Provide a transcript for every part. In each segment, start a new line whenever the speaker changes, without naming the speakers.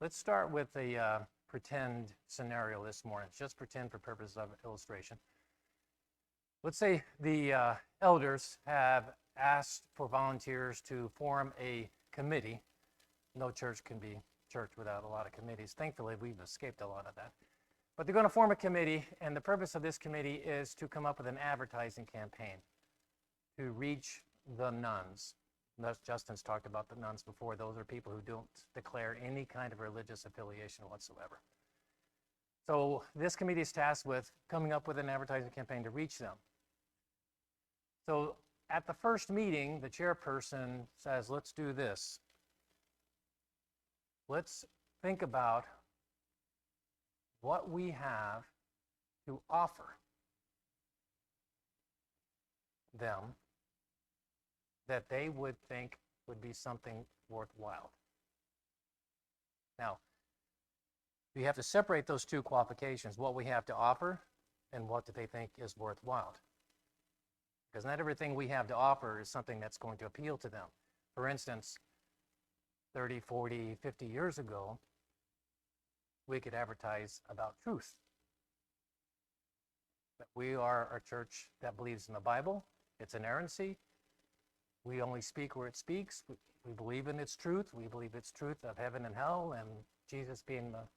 Let's start with a pretend scenario this morning. Just pretend for purposes of illustration. Let's say the elders have asked for volunteers to form a committee. No church can be church without a lot of committees. Thankfully, we've escaped a lot of that. But they're going to form a committee, and the purpose of this committee is to come up with an advertising campaign to reach the nuns. Justin's talked about the nuns before. Those are people who don't declare any kind of religious affiliation whatsoever. So this committee is tasked with coming up with an advertising campaign to reach them. So at the first meeting, the chairperson says, let's do this. Let's think about what we have to offer them that they would think would be something worthwhile. Now, you have to separate those two qualifications, what we have to offer and what do they think is worthwhile. Because not everything we have to offer is something that's going to appeal to them. For instance, 30, 40, 50 years ago, we could advertise about truth. That we are a church that believes in the Bible, its inerrancy. We only speak where it speaks. We believe in its truth. We believe its truth of heaven and hell and Jesus being the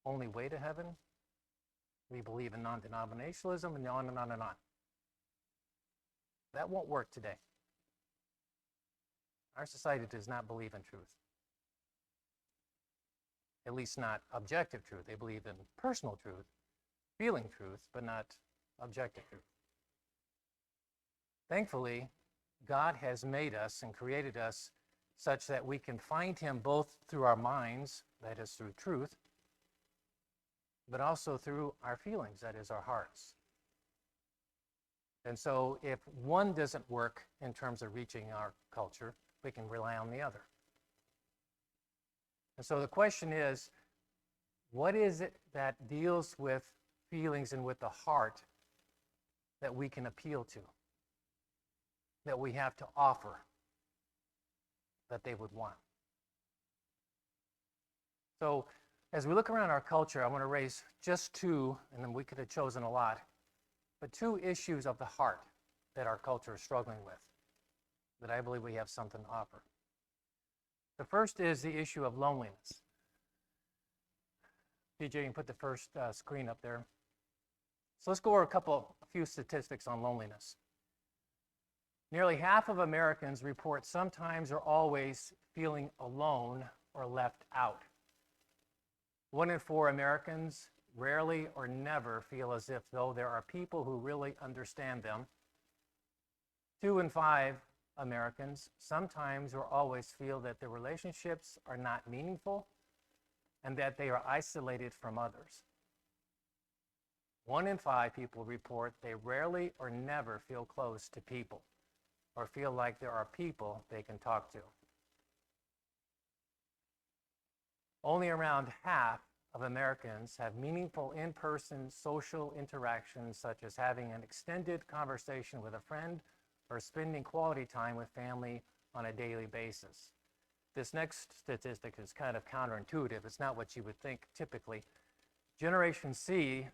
only way to heaven. We believe in non-denominationalism and on and on and on. That won't work today. Our society does not believe in truth. At least not objective truth. They believe in personal truth, feeling truth, but not objective truth. Thankfully, God has made us and created us such that we can find him both through our minds, that is through truth, but also through our feelings, that is our hearts. And so if one doesn't work in terms of reaching our culture, we can rely on the other. And so the question is, what is it that deals with feelings and with the heart that we can appeal to, that we have to offer, that they would want? So as we look around our culture, I want to raise just two, and then we could have chosen a lot, but two issues of the heart that our culture is struggling with, that I believe we have something to offer. The first is the issue of loneliness. DJ, you can put the first screen up there. So let's go over a few statistics on loneliness. Nearly half of Americans report sometimes or always feeling alone or left out. 1 in 4 Americans rarely or never feel as if though there are people who really understand them. 2 in 5 Americans sometimes or always feel that their relationships are not meaningful and that they are isolated from others. 1 in 5 people report they rarely or never feel close to people or feel like there are people they can talk to. Only around half of Americans have meaningful in-person social interactions, such as having an extended conversation with a friend or spending quality time with family on a daily basis. This next statistic is kind of counterintuitive. It's not what you would think typically. Generation Z,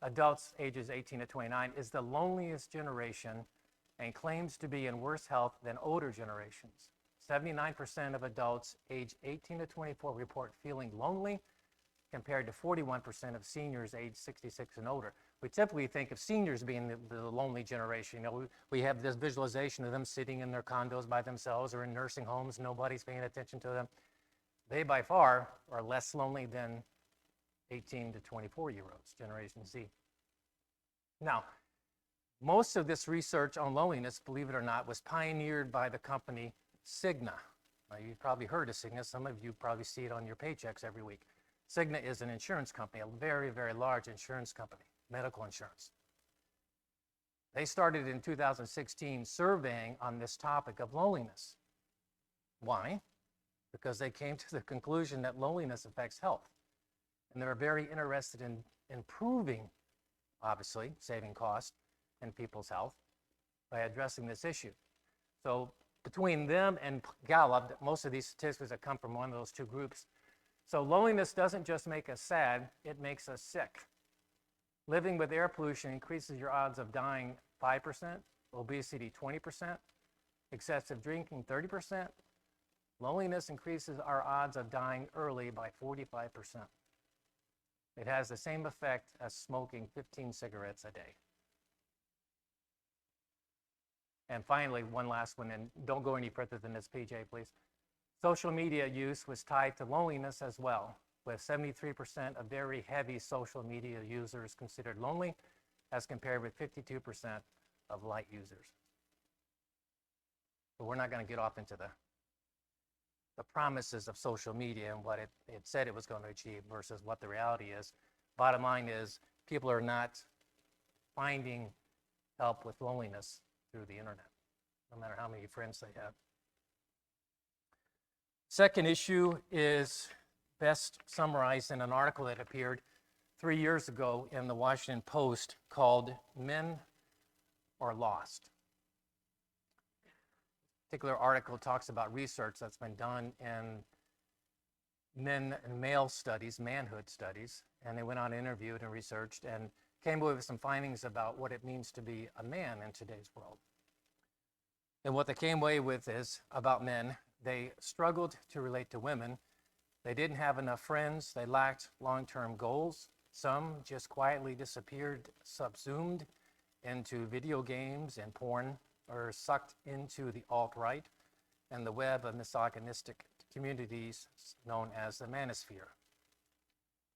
adults ages 18 to 29, is the loneliest generation and claims to be in worse health than older generations. 79% of adults age 18 to 24 report feeling lonely, compared to 41% of seniors age 66 and older. We typically think of seniors being the lonely generation. You know, we have this visualization of them sitting in their condos by themselves or in nursing homes, nobody's paying attention to them. They by far are less lonely than 18 to 24-year-olds, Generation Z. Now, most of this research on loneliness, believe it or not, was pioneered by the company Cigna. Now, you've probably heard of Cigna. Some of you probably see it on your paychecks every week. Cigna is an insurance company, a very, very large insurance company, medical insurance. They started in 2016 surveying on this topic of loneliness. Why? Because they came to the conclusion that loneliness affects health. And they're very interested in improving, obviously, saving costs in people's health by addressing this issue. So between them and Gallup, most of these statistics have come from one of those two groups. So loneliness doesn't just make us sad, it makes us sick. Living with air pollution increases your odds of dying 5%, obesity 20%, excessive drinking 30%. Loneliness increases our odds of dying early by 45%. It has the same effect as smoking 15 cigarettes a day. And finally, one last one, and don't go any further than this, PJ, please. Social media use was tied to loneliness as well, with 73% of very heavy social media users considered lonely, as compared with 52% of light users. But we're not going to get off into the promises of social media and what it said it was going to achieve versus what the reality is. Bottom line is, people are not finding help with loneliness through the internet, no matter how many friends they have. Second issue is best summarized in an article that appeared 3 years ago in the Washington Post called Men Are Lost. Particular article talks about research that's been done in men and male studies, manhood studies, and they went on and interviewed and researched and came away with some findings about what it means to be a man in today's world. And what they came away with is about men, they struggled to relate to women, they didn't have enough friends, they lacked long-term goals, some just quietly disappeared, subsumed into video games and porn, or sucked into the alt-right and the web of misogynistic communities known as the manosphere.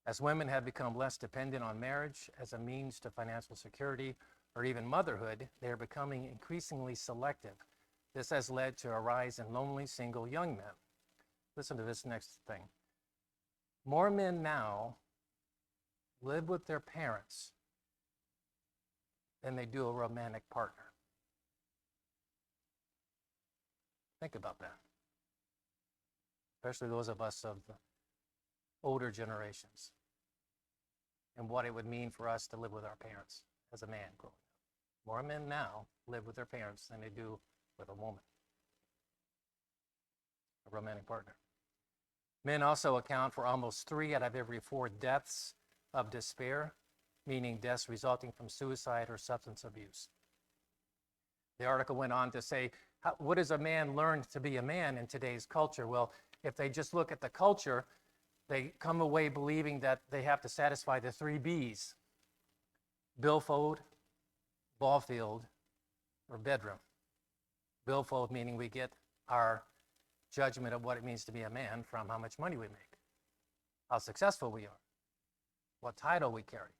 As women have become less dependent on marriage as a means to financial security or even motherhood, they are becoming increasingly selective. This has led to a rise in lonely, single young men. Listen to this next thing. More men now live with their parents than they do a romantic partner. Think about that. Especially those of us of the older generations, and what it would mean for us to live with our parents as a man growing up. More men now live with their parents than they do with a woman, a romantic partner. Men also account for almost 3 out of every 4 deaths of despair, meaning deaths resulting from suicide or substance abuse. The article went on to say, what does a man learn to be a man in today's culture? Well, if they just look at the culture, they come away believing that they have to satisfy the 3 B's: billfold, ball field, or bedroom. Billfold meaning we get our judgment of what it means to be a man from how much money we make, how successful we are, what title we carry.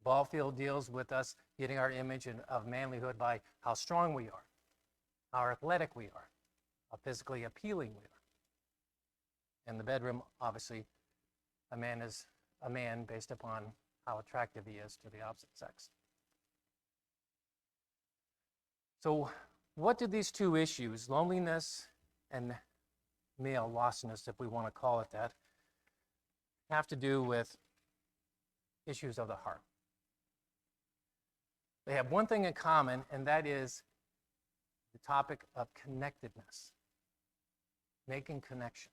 Ball field deals with us getting our image of manlyhood by how strong we are, how athletic we are, how physically appealing we are. In the bedroom, obviously, a man is a man based upon how attractive he is to the opposite sex. So what do these two issues, loneliness and male lostness, if we want to call it that, have to do with issues of the heart? They have one thing in common, and that is the topic of connectedness, making connection.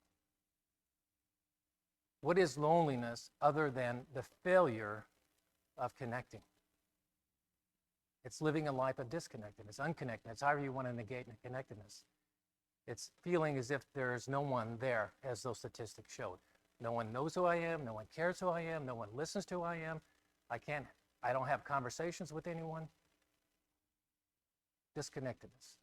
What is loneliness other than the failure of connecting? It's living a life of disconnectedness, unconnectedness, however you want to negate connectedness. It's feeling as if there's no one there, as those statistics showed. No one knows who I am, no one cares who I am, no one listens to who I am. I don't have conversations with anyone. Disconnectedness.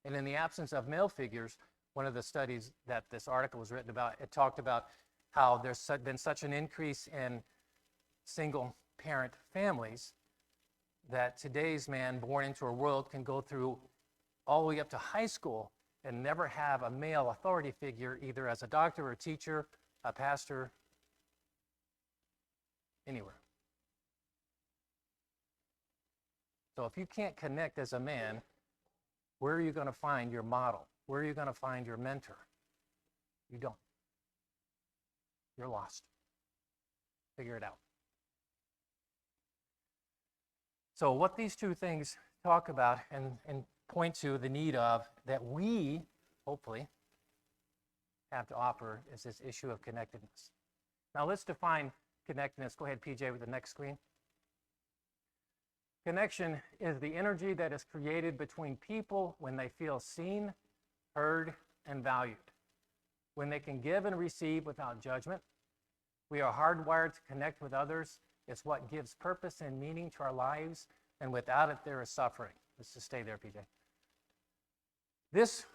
And in the absence of male figures, one of the studies that this article was written about, it talked about how there's been such an increase in single parent families that today's man born into a world can go through all the way up to high school and never have a male authority figure, either as a doctor or a teacher, a pastor, anywhere. So if you can't connect as a man, where are you going to find your model? Where are you going to find your mentor? You don't. You're lost. Figure it out. So what these two things talk about and point to the need of that we, hopefully, have to offer is this issue of connectedness. Now let's define connectedness. Go ahead, PJ, with the next screen. Connection is the energy that is created between people when they feel seen, heard, and valued. When they can give and receive without judgment. We are hardwired to connect with others. It's what gives purpose and meaning to our lives, and without it, there is suffering. Let's just stay there, PJ. This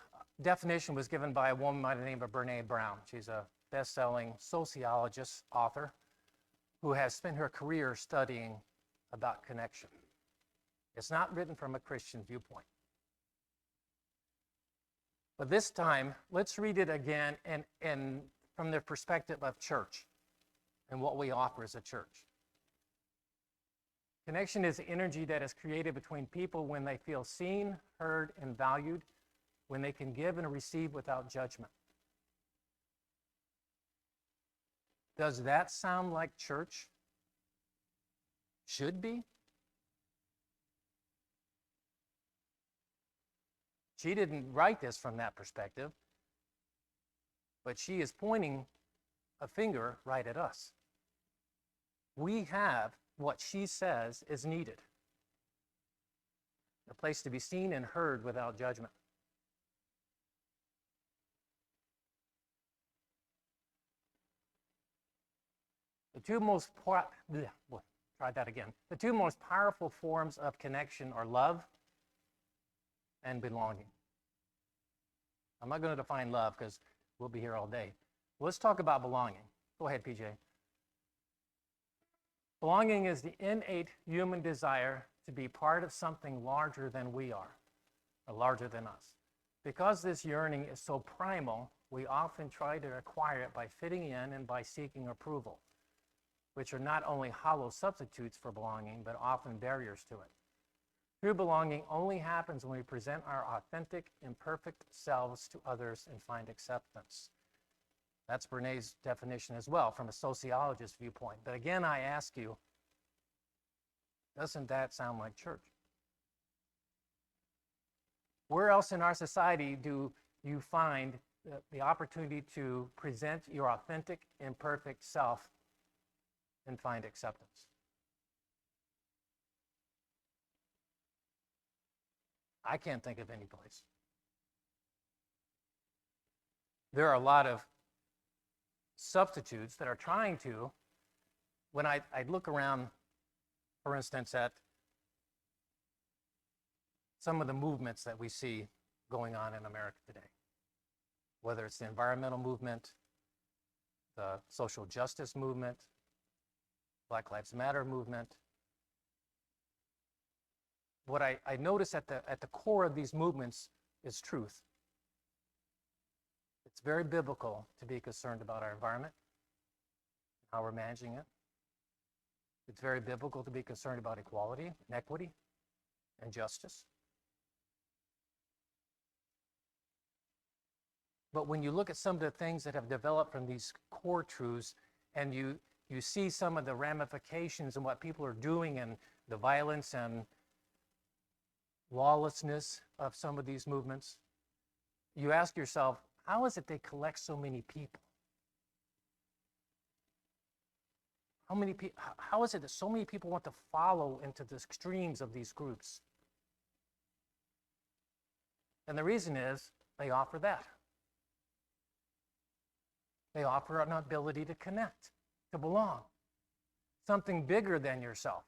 definition was given by a woman by the name of Brene Brown. She's a best-selling sociologist, author, who has spent her career studying about connection. It's not written from a Christian viewpoint. But this time, let's read it again and from the perspective of church and what we offer as a church. Connection is the energy that is created between people when they feel seen, heard, and valued, when they can give and receive without judgment. Does that sound like church should be? She didn't write this from that perspective, but she is pointing a finger right at us. We have what she says is needed. A place to be seen and heard without judgment. The two most powerful forms of connection are love and belonging. I'm not going to define love because we'll be here all day. Let's talk about belonging. Go ahead, PJ. Belonging is the innate human desire to be part of something larger than we are, or larger than us. Because this yearning is so primal, we often try to acquire it by fitting in and by seeking approval, which are not only hollow substitutes for belonging, but often barriers to it. True belonging only happens when we present our authentic, imperfect selves to others and find acceptance. That's Brené's definition as well, from a sociologist's viewpoint. But again, I ask you, doesn't that sound like church? Where else in our society do you find the opportunity to present your authentic, imperfect self and find acceptance? I can't think of any place. There are a lot of substitutes that are trying to, when I look around, for instance, at some of the movements that we see going on in America today, whether it's the environmental movement, the social justice movement, Black Lives Matter movement. What I notice at the core of these movements is truth. It's very biblical to be concerned about our environment, how we're managing it. It's very biblical to be concerned about equality, and equity, and justice. But when you look at some of the things that have developed from these core truths, and you see some of the ramifications and what people are doing and the violence and lawlessness of some of these movements, you ask yourself, how is it they collect so many people? How is it that so many people want to follow into the extremes of these groups? And the reason is they offer that. They offer an ability to connect, to belong, something bigger than yourself,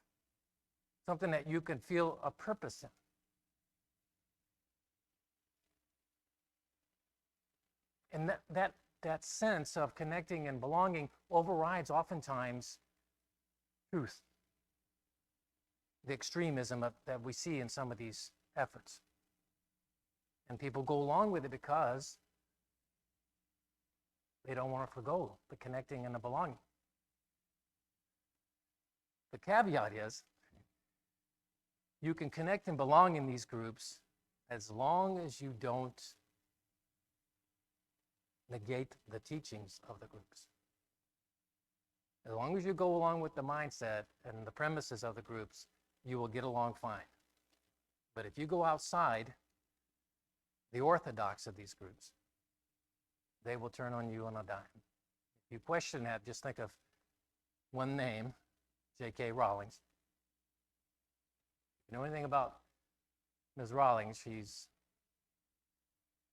something that you can feel a purpose in. And that sense of connecting and belonging overrides oftentimes truth, the extremism that we see in some of these efforts. And people go along with it because they don't want to forgo the connecting and the belonging. The caveat is, you can connect and belong in these groups as long as you don't negate the teachings of the groups. As long as you go along with the mindset and the premises of the groups, you will get along fine. But if you go outside the orthodox of these groups, they will turn on you on a dime. If you question that, just think of one name, J.K. Rowling. If you know anything about Ms. Rowling, she's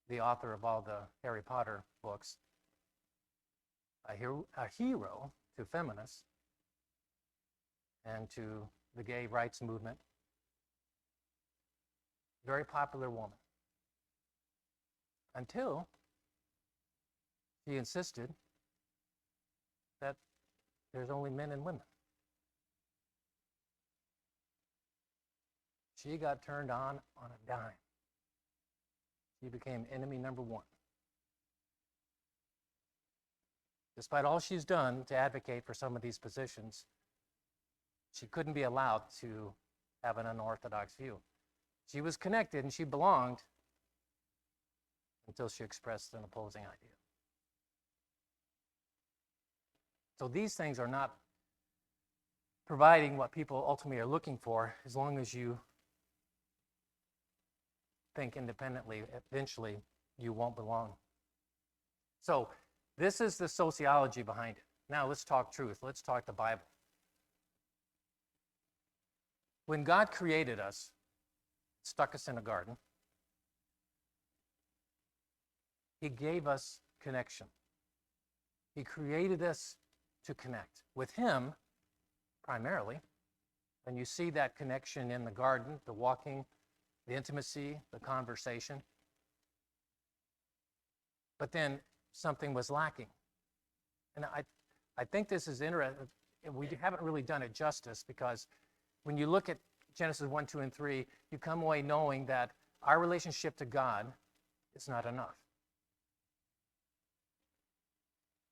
the author of all the Harry Potter books, a hero to feminists and to the gay rights movement. Very popular woman. Until she insisted that there's only men and women. She got turned on a dime. She became enemy number one. Despite all she's done to advocate for some of these positions, she couldn't be allowed to have an unorthodox view. She was connected and she belonged until she expressed an opposing idea. So these things are not providing what people ultimately are looking for, as long as you think independently. Eventually, you won't belong. So this is the sociology behind it. Now let's talk truth. Let's talk the Bible. When God created us, stuck us in a garden, He gave us connection. He created us to connect with Him primarily. And you see that connection in the garden, the walking, the intimacy, the conversation. But then something was lacking. And I think this is interesting. We haven't really done it justice, because when you look at Genesis 1, 2, and 3, you come away knowing that our relationship to God is not enough.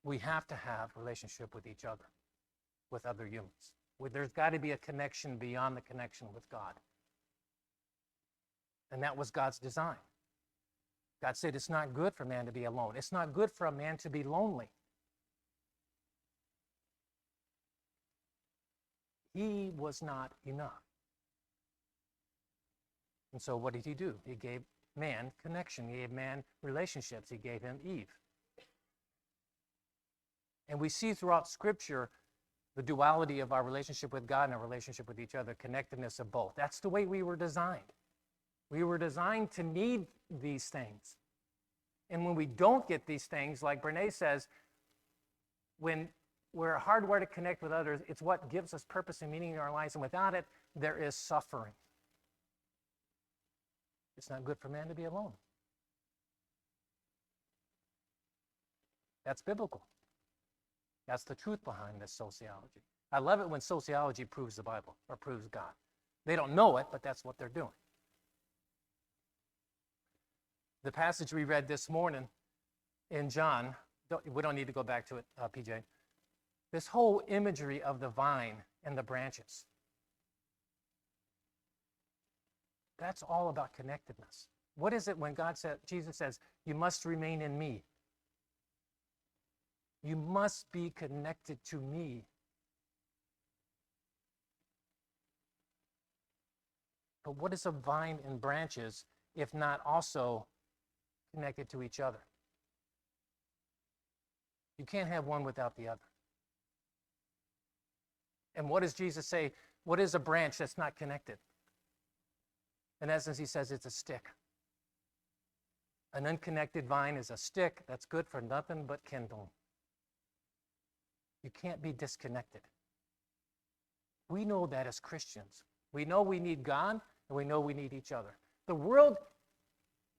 We have to have a relationship with each other, with other humans. There's got to be a connection beyond the connection with God. And that was God's design. God said it's not good for man to be alone. It's not good for a man to be lonely. He was not enough. And so what did He do? He gave man connection. He gave man relationships. He gave him Eve. And we see throughout Scripture the duality of our relationship with God and our relationship with each other, connectedness of both. That's the way we were designed. We were designed to need these things. And when we don't get these things, like Brene says, when we're hardwired to connect with others, it's what gives us purpose and meaning in our lives. And without it, there is suffering. It's not good for man to be alone. That's biblical. That's the truth behind this sociology. I love it when sociology proves the Bible or proves God. They don't know it, but that's what they're doing. The passage we read this morning in John, we don't need to go back to it, PJ. This whole imagery of the vine and the branches, that's all about connectedness. What is it when Jesus says, you must remain in me? You must be connected to me. But what is a vine and branches if not also connected to each other? You can't have one without the other. And what does Jesus say? What is a branch that's not connected? In essence, He says it's a stick. An unconnected vine is a stick that's good for nothing but kindling. You can't be disconnected. We know that as Christians. We know we need God, and we know we need each other. The world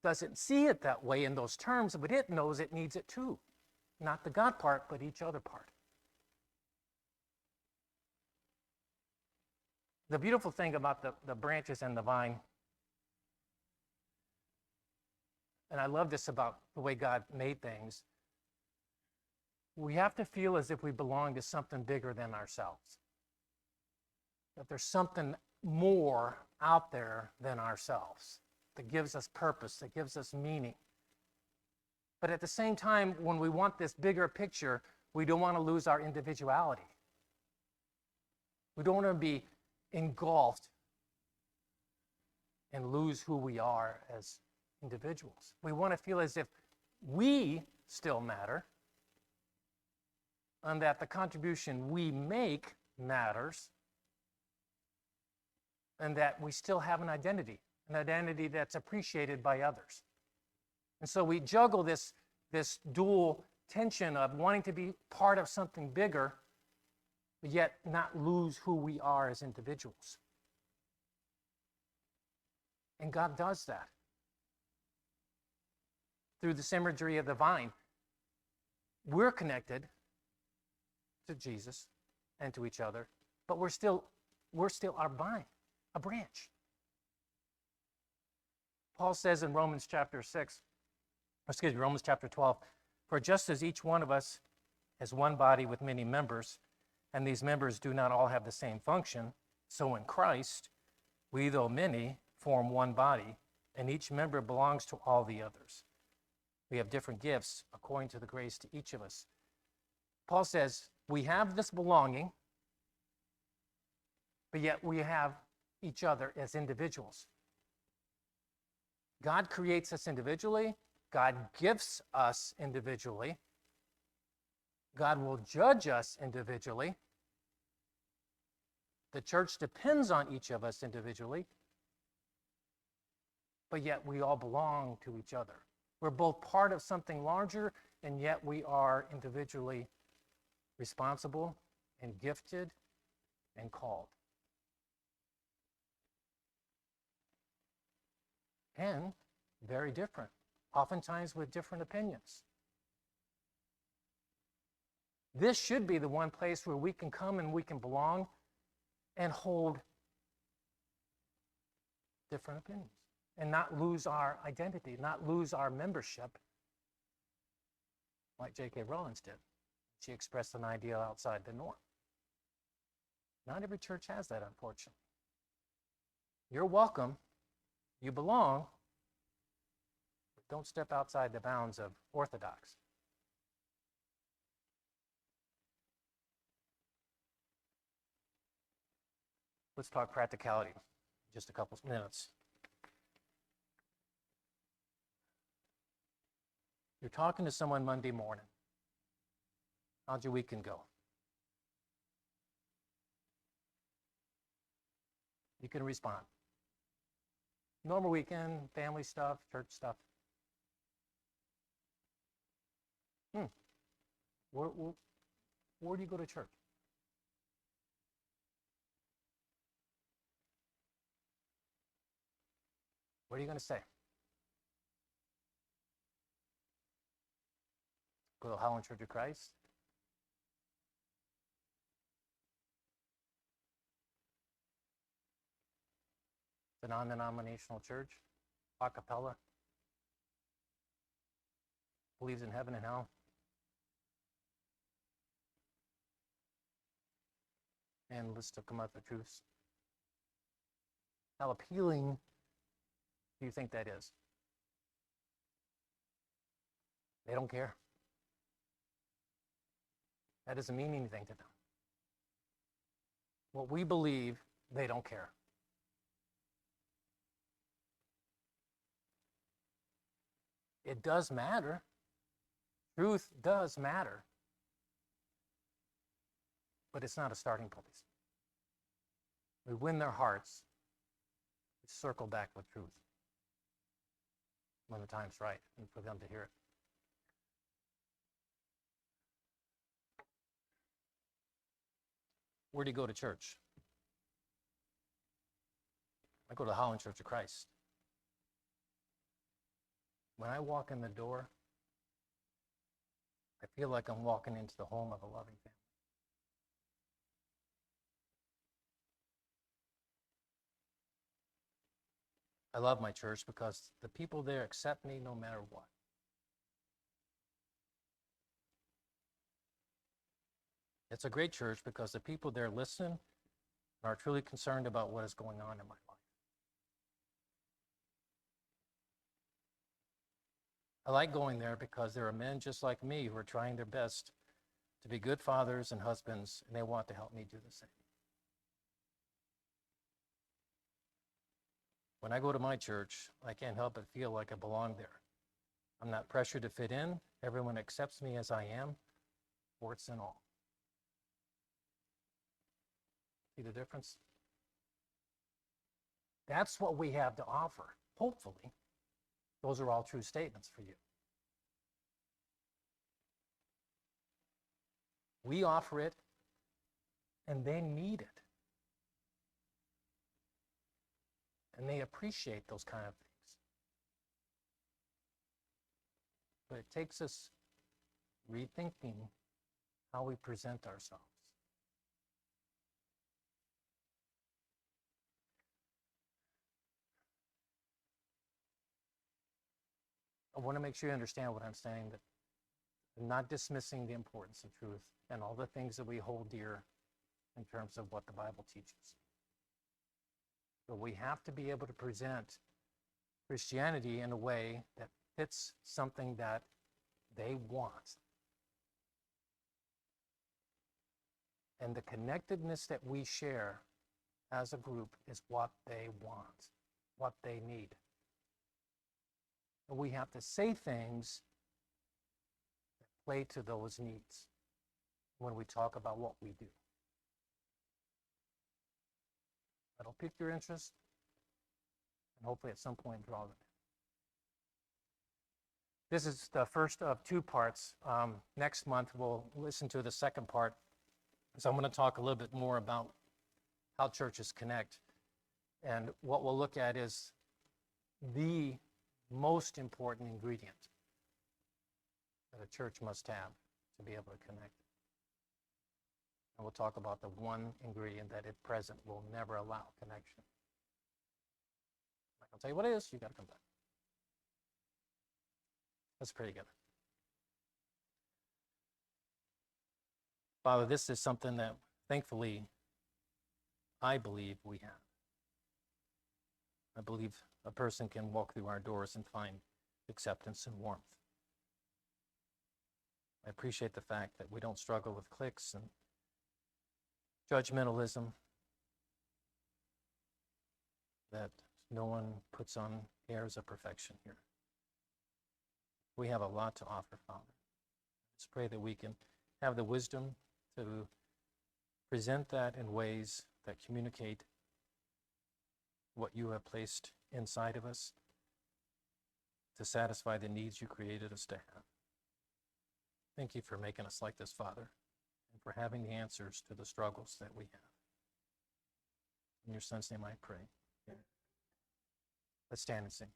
doesn't see it that way in those terms, but it knows it needs it too. Not the God part, but each other part. The beautiful thing about the branches and the vine, and I love this about the way God made things, we have to feel as if we belong to something bigger than ourselves. That there's something more out there than ourselves that gives us purpose, that gives us meaning. But at the same time, when we want this bigger picture, we don't want to lose our individuality. We don't want to be engulfed and lose who we are as individuals. We want to feel as if we still matter and that the contribution we make matters and that we still have an identity that's appreciated by others. And so we juggle this dual tension of wanting to be part of something bigger, but yet not lose who we are as individuals. And God does that through the symmetry of the vine. We're connected to Jesus and to each other, but we're still our vine, a branch. Paul says in Romans chapter 12, for just as each one of us is one body with many members, and these members do not all have the same function, so in Christ, we, though many, form one body, and each member belongs to all the others. We have different gifts according to the grace to each of us. Paul says we have this belonging, but yet we have each other as individuals. God creates us individually. God gifts us individually. God will judge us individually. The church depends on each of us individually, but yet we all belong to each other. We're both part of something larger, and yet we are individually responsible and gifted and called. And very different, oftentimes with different opinions. This should be the one place where we can come and we can belong and hold different opinions and not lose our identity, not lose our membership like J.K. Rowling did. She expressed an ideal outside the norm. Not every church has that, unfortunately. You're welcome. You belong. But don't step outside the bounds of orthodox. Let's talk practicality in just a couple minutes. You're talking to someone Monday morning. How'd your weekend go? You can respond. Normal weekend, family stuff, church stuff. Where do you go to church? What are you going to say? Go to Holland Church of Christ? The non-denominational church? A cappella? Believes in heaven and hell? And list of come up with truths. How appealing do you think that is? They don't care. That doesn't mean anything to them. What we believe, they don't care. It does matter. Truth does matter. But it's not a starting place. We win their hearts. We circle back with truth when the time's right and for them to hear it. Where do you go to church? I go to the Holland Church of Christ. When I walk in the door, I feel like I'm walking into the home of a loving family. I love my church because the people there accept me no matter what. It's a great church because the people there listen and are truly concerned about what is going on in my life. I like going there because there are men just like me who are trying their best to be good fathers and husbands, and they want to help me do the same. When I go to my church, I can't help but feel like I belong there. I'm not pressured to fit in. Everyone accepts me as I am, warts and all. See the difference? That's what we have to offer. Hopefully, those are all true statements for you. We offer it, and they need it. And they appreciate those kind of things. But it takes us rethinking how we present ourselves. I want to make sure you understand what I'm saying, that I'm not dismissing the importance of truth and all the things that we hold dear in terms of what the Bible teaches. But we have to be able to present Christianity in a way that fits something that they want. And the connectedness that we share as a group is what they want, what they need. And we have to say things that play to those needs when we talk about what we do. That'll pique your interest and hopefully at some point draw them in. This is the first of two parts. Next month we'll listen to the second part. So I'm going to talk a little bit more about how churches connect. And what we'll look at is the most important ingredient that a church must have to be able to connect. And we'll talk about the one ingredient that at present will never allow connection. I'll tell you what it is, you got to come back. Let's pray together. Father, this is something that thankfully I believe we have. I believe a person can walk through our doors and find acceptance and warmth. I appreciate the fact that we don't struggle with cliques and judgmentalism, that no one puts on airs of perfection here. We have a lot to offer, Father. Let's pray that we can have the wisdom to present that in ways that communicate what you have placed inside of us to satisfy the needs you created us to have. Thank you for making us like this, Father, and for having the answers to the struggles that we have. In your Son's name I pray. Amen. Let's stand and sing.